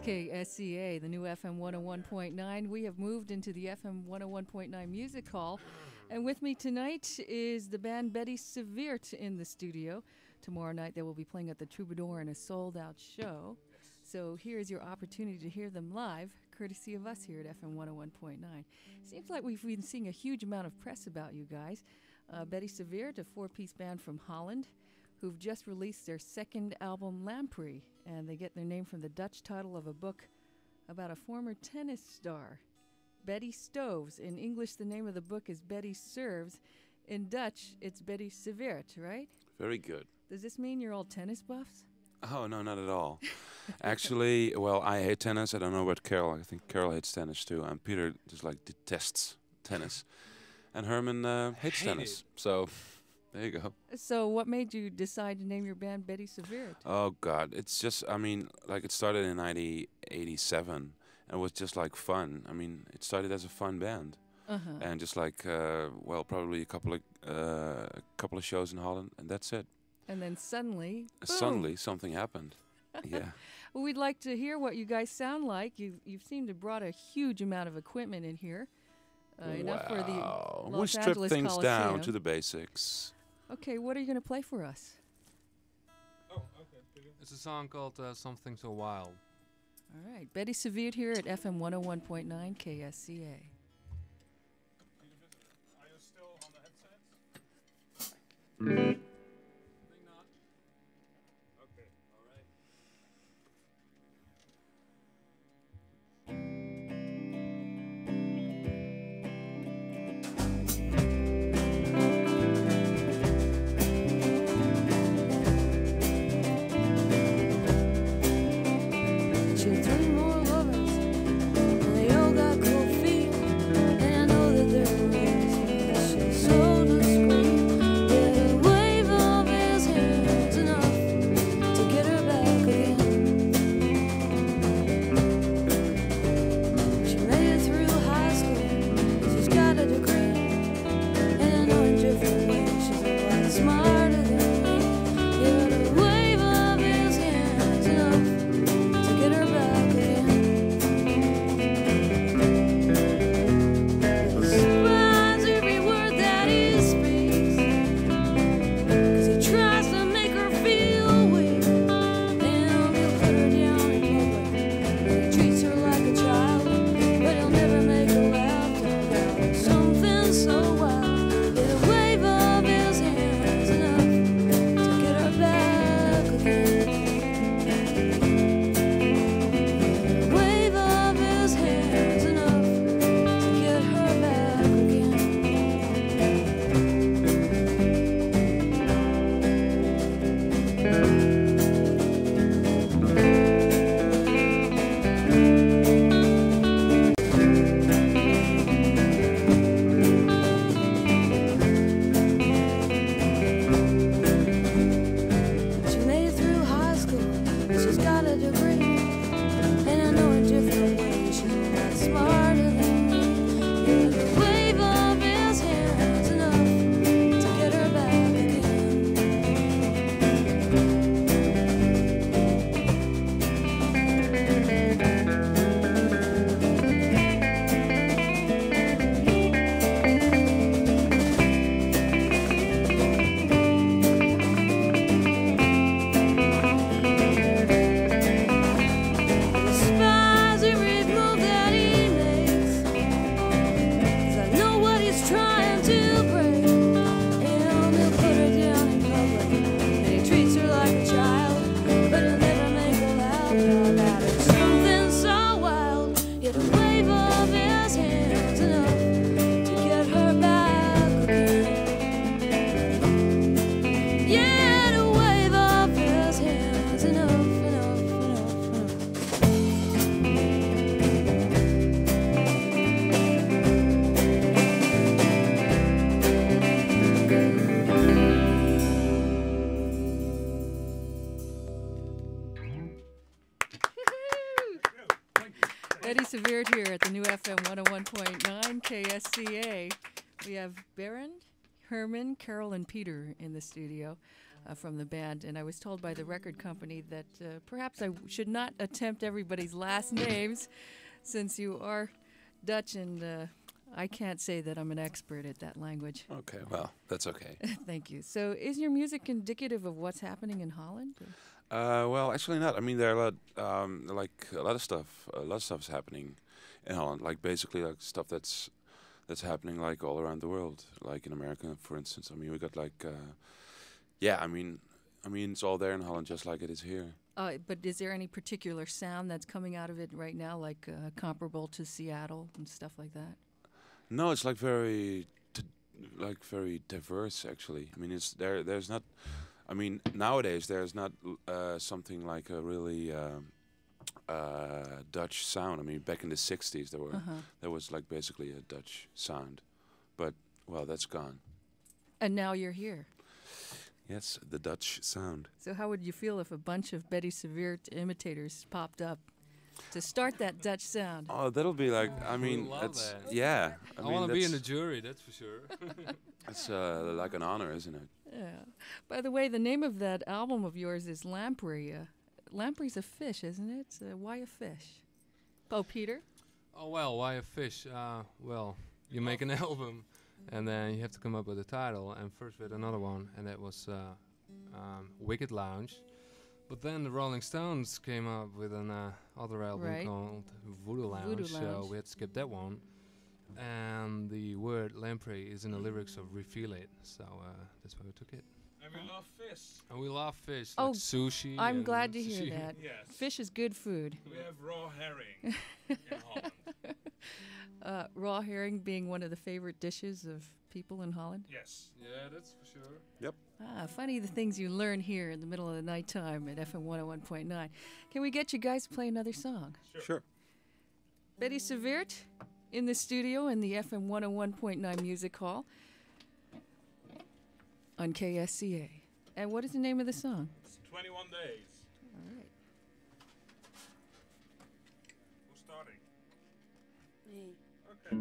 KSCA, the new FM 101.9. We have moved into the FM 101.9 Music Hall. And with me tonight is the band Bettie Serveert in the studio. Tomorrow night they will be playing at the Troubadour in a sold-out show. So here's your opportunity to hear them live, courtesy of us here at FM 101.9. Seems like we've been seeing a huge amount of press about you guys. Bettie Serveert, a four-piece band from Holland, who've just released their second album, Lamprey, and they get their name from the Dutch title of a book about a former tennis star, Betty Stoves. In English, the name of the book is Betty Serves. In Dutch, it's Bettie Serveert, right? Very good. Does this mean you're all tennis buffs? Oh, no, not at all. Actually, well, I hate tennis. I don't know about Carol. I think Carol hates tennis too. And Peter just detests tennis. And Herman hates tennis. So there you go. So what made you decide to name your band Bettie Serveert? Oh, God. It's just, I mean, like it started in 1987. And it was just like fun. I mean, it started as a fun band. And just like, well, probably a couple of shows in Holland. And that's it. And then suddenly, boom. Suddenly something happened. Yeah. Well, we'd like to hear what you guys sound like. You've seemed to brought a huge amount of equipment in here. Enough for the Los we strip Angeles things Coliseum. down to the basics. Okay, what are you going to play for us? Oh, okay. It's a song called Something So Wild. All right, Bettie Serveert here at FM 101.9 KSCA. Are you still on the headsets? I think not. Okay, all right. Bettie Serveert here at the new FM 101.9 KSCA. We have Baron, Herman, Carol, and Peter in the studio. from the band, and I was told by the record company that perhaps I should not attempt everybody's last names, since you are Dutch, and I can't say that I'm an expert at that language. Okay, well, that's okay. Thank you. So is your music indicative of what's happening in Holland? Well, actually not. I mean, there are a lot of stuff. A lot of stuff's happening in Holland. Like basically, like stuff that's happening like all around the world. Like in America, for instance. I mean, we got like, yeah. I mean, it's all there in Holland, just like it is here. But is there any particular sound that's coming out of it right now, like comparable to Seattle and stuff like that? No, it's like very diverse. Actually, I mean, it's there. There's not. I mean, nowadays there's not something like a really Dutch sound. I mean, back in the '60s there was like basically a Dutch sound, but well, that's gone. And now you're here. Yes, the Dutch sound. So how would you feel if a bunch of Bettie Serveert imitators popped up to start that Dutch sound? Oh, that'll be like, I mean, that. yeah. I want to be in the jury, that's for sure. It's like an honor, isn't it? Yeah. By the way, the name of that album of yours is Lamprey. Lamprey's a fish, isn't it? Why a fish? Oh, Peter? Oh, well, why a fish? Well, you make an album, and then you have to come up with a title, and first we had another one, and that was Wicked Lounge. But then the Rolling Stones came up with an other album called Voodoo Lounge, so we had to skip that one. And the word lamprey is in the lyrics of Reveal It, so that's why we took it. And we love fish. And we love fish, Oh, like sushi. I'm and glad to hear that. Yes. Fish is good food. We have raw herring in Holland. Raw herring being one of the favorite dishes of people in Holland. Yes. Yeah, that's for sure. Yep. Funny the things you learn here in the middle of the nighttime at FM 101.9. Can we get you guys to play another song? Sure. Bettie Serveert in the studio in the FM 101.9 Music Hall on KSCA. And what is the name of the song? It's 21 days. All right. Who's starting? Me. Okay.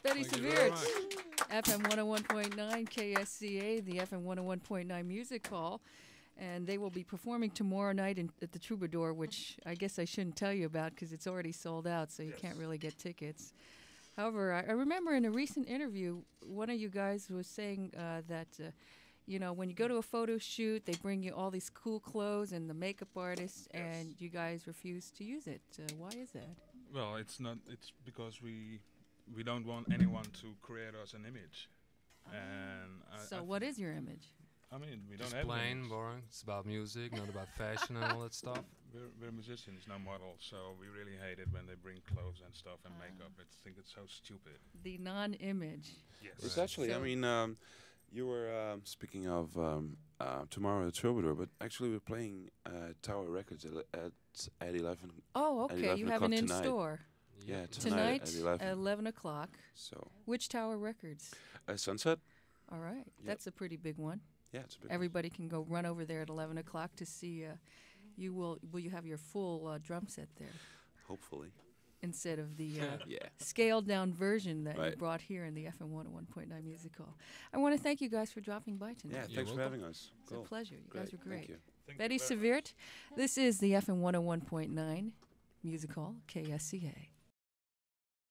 Bettie Thank you very Serveert, FM 101.9 KSCA, the FM 101.9 Music Hall. And they will be performing tomorrow night at the Troubadour, which I guess I shouldn't tell you about because it's already sold out, so you can't really get tickets. However, I remember in a recent interview, one of you guys was saying that, you know, when you go to a photo shoot, they bring you all these cool clothes and the makeup artists, and you guys refuse to use it. Why is that? Well, it's not. It's because we don't want anyone to create us an image. And So what is your image? I mean, we don't Just have an plain, image. boring. It's about music, not about fashion and all that stuff. We're musicians, no models, so we really hate it when they bring clothes and stuff and makeup. I think it's so stupid. The non-image. Yes. It's Right. actually, I So- mean, you were speaking of tomorrow at Troubadour, but actually we're playing Tower Records at 11. Oh, At okay. 11 You have an o'clock tonight. in-store. Yeah, Tonight at 11. 11 o'clock. So Which Tower Records? Sunset. All right. That's a pretty big one. Yeah, it's a big. Everybody can go run over there at 11 o'clock to see. Will you have your full drum set there Hopefully. instead of the Yeah. scaled down version that you Right. brought here in the FM 101.9 Music Hall? I want to thank you guys for dropping by tonight. Yeah. You're Thanks for welcome. having us. It's a pleasure. You guys were great. Thank you. Thank you Bettie very much. Serveert, this is the FM 101.9 Music Hall, KSCA.